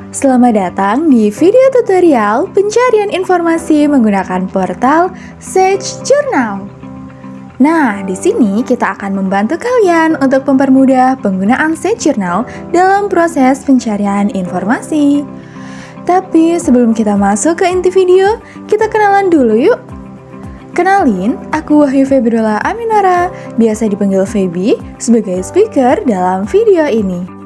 Selamat datang di video tutorial pencarian informasi menggunakan portal Search Journal. Nah, di sini kita akan membantu kalian untuk mempermudah penggunaan Search Journal dalam proses pencarian informasi. Tapi sebelum kita masuk ke inti video, kita kenalan dulu yuk. Kenalin, aku Wahyu Febriola Aminara, biasa dipanggil Feby, sebagai speaker dalam video ini.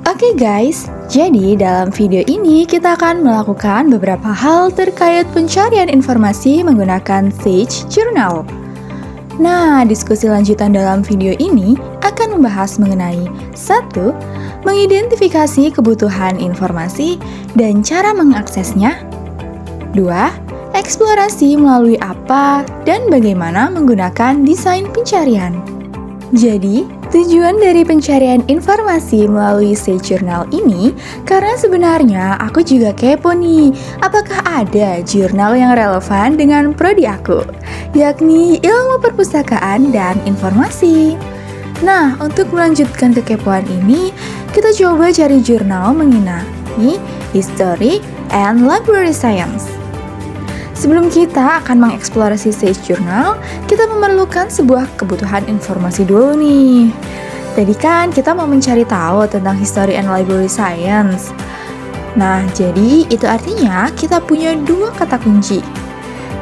Oke guys, jadi dalam video ini kita akan melakukan beberapa hal terkait pencarian informasi menggunakan Search Journal. Nah, diskusi lanjutan dalam video ini akan membahas mengenai 1. Mengidentifikasi kebutuhan informasi dan cara mengaksesnya. 2. Eksplorasi melalui apa dan bagaimana menggunakan desain pencarian. Jadi, tujuan dari pencarian informasi melalui Search Journal ini karena sebenarnya aku juga kepo nih, apakah ada jurnal yang relevan dengan prodi aku, yakni ilmu perpustakaan dan informasi. Nah, untuk melanjutkan kekepoan ini, kita coba cari jurnal mengenai History and Library Science. Sebelum kita akan mengeksplorasi Search Journal, kita memerlukan sebuah kebutuhan informasi dulu nih. Tadi kan kita mau mencari tahu tentang History and Library Science. Nah, jadi itu artinya kita punya dua kata kunci.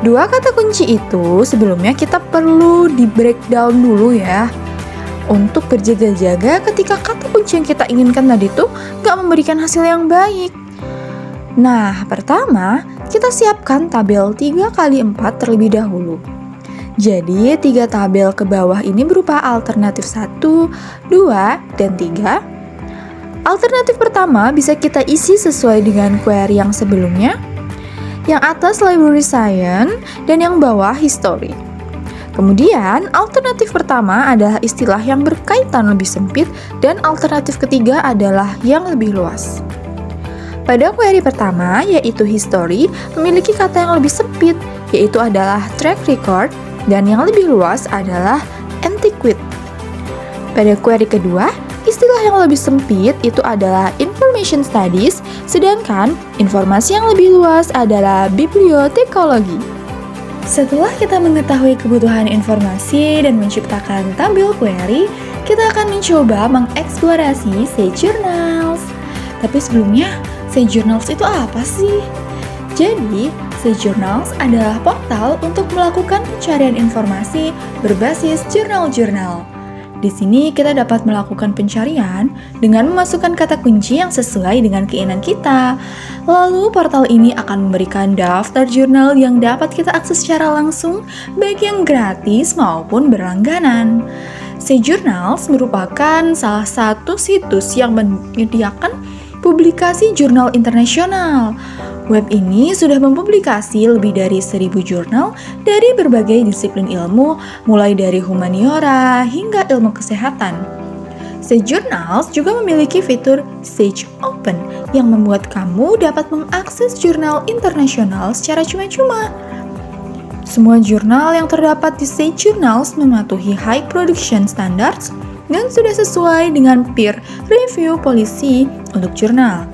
Dua kata kunci itu sebelumnya kita perlu di breakdown dulu ya, untuk berjaga-jaga ketika kata kunci yang kita inginkan tadi tuh gak memberikan hasil yang baik. Nah, pertama, kita siapkan tabel 3x4 terlebih dahulu. Jadi, 3 tabel ke bawah ini berupa alternatif 1, 2, dan 3. Alternatif pertama bisa kita isi sesuai dengan query yang sebelumnya. Yang atas Library Science dan yang bawah History. Kemudian, alternatif pertama adalah istilah yang berkaitan lebih sempit dan alternatif ketiga adalah yang lebih luas. Pada query pertama, yaitu history, memiliki kata yang lebih sempit, yaitu adalah track record, dan yang lebih luas adalah antiquity. Pada query kedua, istilah yang lebih sempit itu adalah information studies, sedangkan informasi yang lebih luas adalah bibliotekologi. Setelah kita mengetahui kebutuhan informasi dan menciptakan tabel query, kita akan mencoba mengeksplorasi Search Journals. Tapi sebelumnya, Search Journals itu apa sih? Jadi, Search Journals adalah portal untuk melakukan pencarian informasi berbasis jurnal-jurnal. Di sini kita dapat melakukan pencarian dengan memasukkan kata kunci yang sesuai dengan keinginan kita. Lalu, portal ini akan memberikan daftar jurnal yang dapat kita akses secara langsung, baik yang gratis maupun berlangganan. Search Journals merupakan salah satu situs yang menyediakan publikasi jurnal internasional. Web ini sudah mempublikasi lebih dari 1000 jurnal dari berbagai disiplin ilmu, mulai dari humaniora hingga ilmu kesehatan. Search Journals juga memiliki fitur Search Open yang membuat kamu dapat mengakses jurnal internasional secara cuma-cuma. Semua jurnal yang terdapat di Search Journals mematuhi High Production Standards dan sudah sesuai dengan peer review policy untuk jurnal.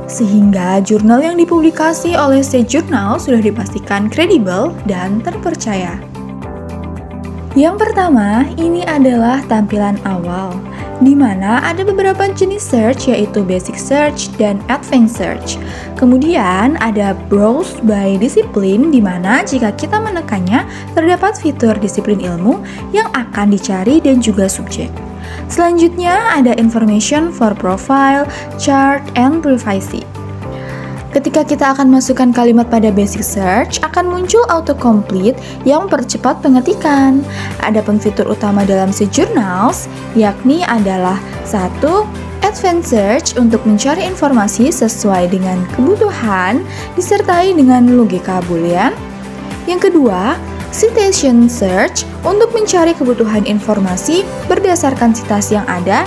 Sehingga jurnal yang dipublikasi oleh Search Journal sudah dipastikan kredibel dan terpercaya. Yang pertama, ini adalah tampilan awal, di mana ada beberapa jenis search yaitu basic search dan advanced search. Kemudian ada browse by discipline, di mana jika kita menekannya terdapat fitur disiplin ilmu yang akan dicari dan juga subjek. Selanjutnya ada information for profile, chart, and privacy. Ketika kita akan masukkan kalimat pada basic search, akan muncul autocomplete yang mempercepat pengetikan. Adapun fitur utama dalam Search Journals, yakni adalah 1. Advanced Search untuk mencari informasi sesuai dengan kebutuhan, disertai dengan logika boolean. Yang kedua, Citation Search untuk mencari kebutuhan informasi berdasarkan citasi yang ada.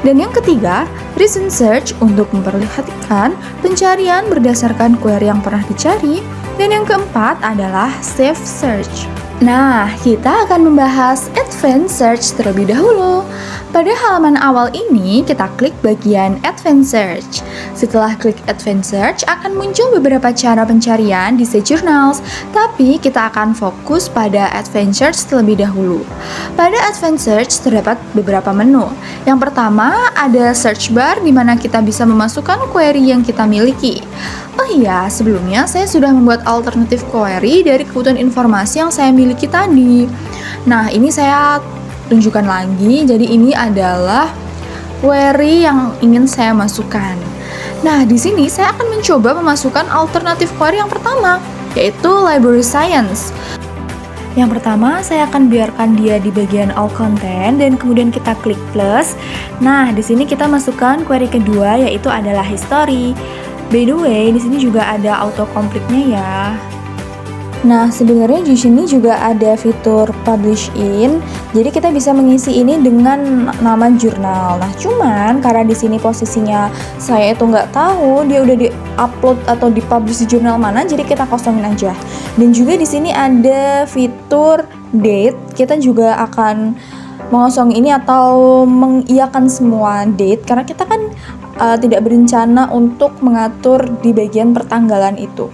Dan yang ketiga, Recent Search untuk memperlihatkan pencarian berdasarkan query yang pernah dicari. Dan yang keempat adalah Safe Search. Nah, kita akan membahas Advanced Search terlebih dahulu. Pada halaman awal ini, kita klik bagian Advanced Search. Setelah klik Advanced Search, akan muncul beberapa cara pencarian di Sage Journals, tapi kita akan fokus pada Advanced Search terlebih dahulu. Pada Advanced Search terdapat beberapa menu. Yang pertama, ada search bar di mana kita bisa memasukkan query yang kita miliki. Oh iya, sebelumnya saya sudah membuat alternatif query dari kebutuhan informasi yang saya miliki tadi. Nah, ini saya tunjukkan lagi. Jadi ini adalah query yang ingin saya masukkan. Nah, di sini saya akan mencoba memasukkan alternatif query yang pertama, yaitu Library Science. Yang pertama, saya akan biarkan dia di bagian All Content dan kemudian kita klik plus. Nah, di sini kita masukkan query kedua, yaitu adalah History. By the way, di sini juga ada autocomplete-nya ya. Nah, sebenarnya di sini juga ada fitur publish in. Jadi kita bisa mengisi ini dengan nama jurnal. Nah, cuman karena di sini posisinya saya itu nggak tahu dia udah di-upload atau di-publish di jurnal mana, jadi kita kosongin aja. Dan juga di sini ada fitur date. Kita juga akan mengosong ini atau mengiyakan semua date karena kita kan tidak berencana untuk mengatur di bagian pertanggalan itu.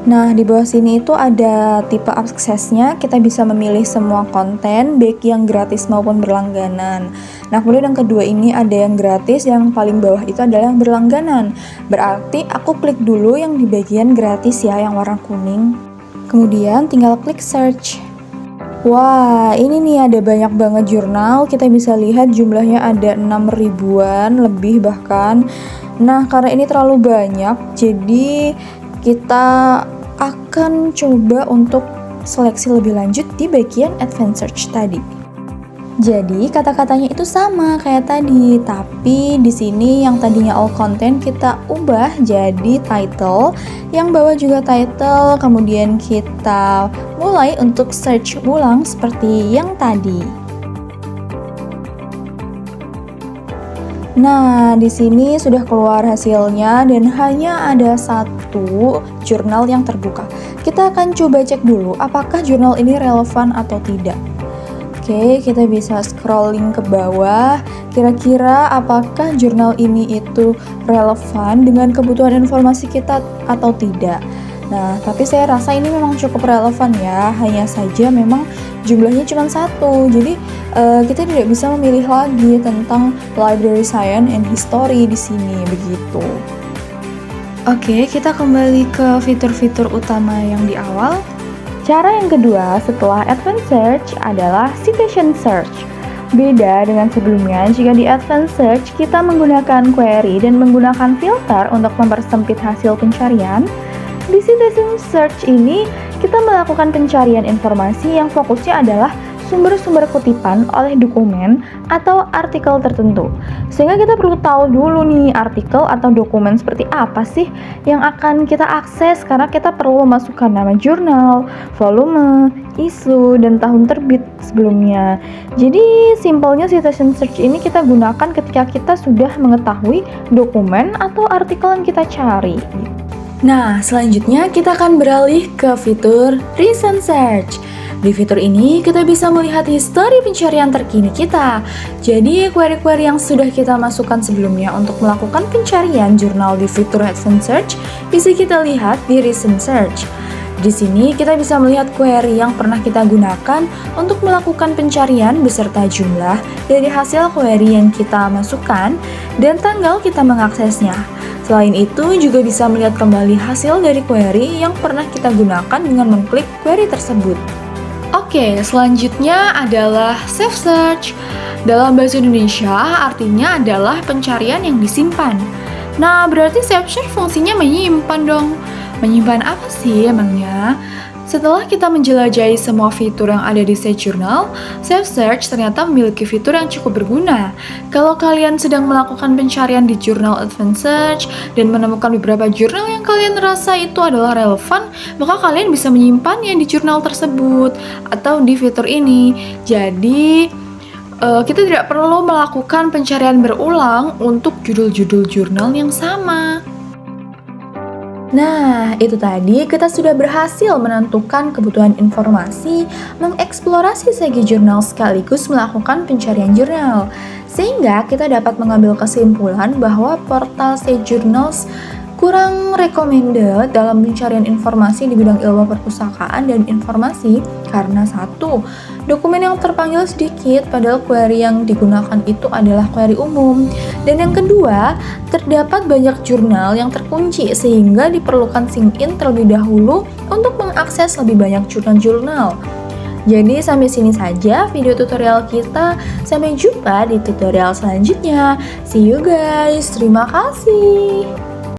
Nah, di bawah sini itu ada tipe aksesnya, kita bisa memilih semua konten, baik yang gratis maupun berlangganan. Nah, kemudian yang kedua ini ada yang gratis, yang paling bawah itu adalah yang berlangganan. Berarti aku klik dulu yang di bagian gratis ya, yang warna kuning. Kemudian tinggal klik search. Wah, ini nih ada banyak banget jurnal, kita bisa lihat jumlahnya ada 6 ribuan lebih bahkan. Nah, karena ini terlalu banyak, jadi kita akan coba untuk seleksi lebih lanjut di bagian Advanced Search tadi. Jadi kata-katanya itu sama kayak tadi, tapi di sini yang tadinya all content kita ubah jadi title, yang bawah juga title, kemudian kita mulai untuk search ulang seperti yang tadi. Nah, di sini sudah keluar hasilnya dan hanya ada satu jurnal yang terbuka. Kita akan coba cek dulu apakah jurnal ini relevan atau tidak. Oke, kita bisa scrolling ke bawah. Kira-kira apakah jurnal ini itu relevan dengan kebutuhan informasi kita atau tidak? Nah, tapi saya rasa ini memang cukup relevan ya. Hanya saja memang jumlahnya cuma satu. Jadi kita tidak bisa memilih lagi tentang Library Science and History di sini begitu. Oke, kita kembali ke fitur-fitur utama yang di awal. Cara yang kedua setelah Advanced Search adalah Citation Search. Beda dengan sebelumnya, jika di Advanced Search kita menggunakan query dan menggunakan filter untuk mempersempit hasil pencarian, di Citation Search ini kita melakukan pencarian informasi yang fokusnya adalah sumber-sumber kutipan oleh dokumen atau artikel tertentu. Sehingga kita perlu tahu dulu nih artikel atau dokumen seperti apa sih yang akan kita akses, karena kita perlu memasukkan nama jurnal, volume, isu, dan tahun terbit sebelumnya. Jadi simpelnya citation search ini kita gunakan ketika kita sudah mengetahui dokumen atau artikel yang kita cari. Nah, selanjutnya kita akan beralih ke fitur recent search. Di fitur ini, kita bisa melihat histori pencarian terkini kita. Jadi, query-query yang sudah kita masukkan sebelumnya untuk melakukan pencarian jurnal di fitur Advanced Search bisa kita lihat di Recent Search. Di sini, kita bisa melihat query yang pernah kita gunakan untuk melakukan pencarian beserta jumlah dari hasil query yang kita masukkan dan tanggal kita mengaksesnya. Selain itu, juga bisa melihat kembali hasil dari query yang pernah kita gunakan dengan mengklik query tersebut. Oke, selanjutnya adalah Save Search. Dalam bahasa Indonesia, artinya adalah pencarian yang disimpan. Nah, berarti Save Search fungsinya menyimpan dong. Menyimpan apa sih emangnya? Setelah kita menjelajahi semua fitur yang ada di Sage Journal, Save Search ternyata memiliki fitur yang cukup berguna. Kalau kalian sedang melakukan pencarian di jurnal Advanced Search dan menemukan beberapa jurnal yang kalian rasa itu adalah relevan, maka kalian bisa menyimpannya di jurnal tersebut atau di fitur ini. Jadi, kita tidak perlu melakukan pencarian berulang untuk judul-judul jurnal yang sama. Nah, itu tadi kita sudah berhasil menentukan kebutuhan informasi, mengeksplorasi segi jurnal sekaligus melakukan pencarian jurnal. Sehingga kita dapat mengambil kesimpulan bahwa portal Sage Journals kurang recommended dalam pencarian informasi di bidang ilmu perpustakaan dan informasi karena satu, dokumen yang terpanggil sedikit padahal query yang digunakan itu adalah query umum. Dan yang kedua, terdapat banyak jurnal yang terkunci sehingga diperlukan sync in terlebih dahulu untuk mengakses lebih banyak jurnal-jurnal. Jadi sampai sini saja video tutorial kita. Sampai jumpa di tutorial selanjutnya. See you guys. Terima kasih.